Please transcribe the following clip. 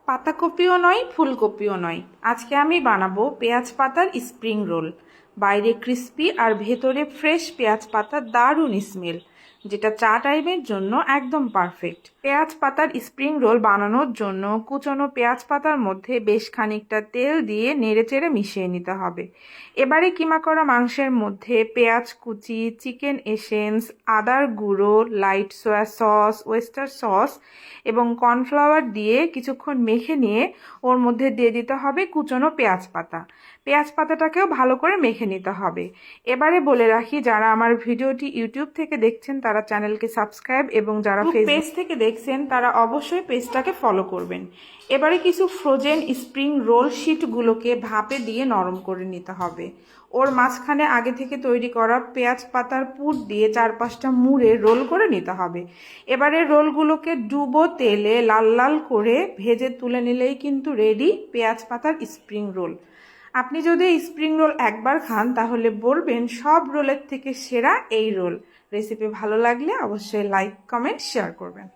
পাতাকপিও নয়, ফুলকপিও নয়। আজকে আমি বানাবো পেঁয়াজ পাতার স্প্রিং রোল। বাইরে ক্রিস্পি আর ভেতরে ফ্রেশ পেঁয়াজ পাতার দারুণ স্মেল, যেটা চা টাইমের জন্য একদম পারফেক্ট। পেঁয়াজ পাতার স্প্রিং রোল বানানোর জন্য কুচনো পেঁয়াজ পাতার মধ্যে বেশ খানিকটা তেল দিয়ে নেড়েচেড়ে মিশিয়ে নিতে হবে। এবারে কিমা করা মাংসের মধ্যে পেঁয়াজ কুচি, চিকেন এসেন্স, আদার গুঁড়ো, light soya sauce, oyster sauce এবং কর্নফ্লাওয়ার দিয়ে কিছুক্ষণ মেখে নিয়ে ওর মধ্যে দিয়ে দিতে হবে কুচনো পেঁয়াজ পাতা। পেঁয়াজ পাতাটাকেও ভালো করে মেখে নিতে হবে। এবারে বলে রাখি, যারা আমার ভিডিওটি ইউটিউব থেকে দেখছেন তারা চ্যানেলকে সাবস্ক্রাইব এবং যারা পেজ থেকে দেখছেন তারা অবশ্যই পেজটাকে ফলো করবেন। এবারে কিছু ফ্রোজেন স্প্রিং রোল শিটগুলোকে ভাপে দিয়ে নরম করে নিতে হবে। ওর মাঝখানে আগে থেকে তৈরি করা পেঁয়াজ পাতার পুর দিয়ে 4-5টা মুড়ে রোল করে নিতে হবে। এবারে রোলগুলোকে ডুবো তেলে লাল লাল করে ভেজে তুলে নিলেই কিন্তু রেডি পেঁয়াজ পাতার স্প্রিং রোল। আপনি যদি স্প্রিং রোল একবার খান তাহলে বলবেন সব রোলের থেকে সেরা এই রোল। রেসিপি ভালো লাগলে অবশ্যই লাইক, কমেন্ট, শেয়ার করবেন।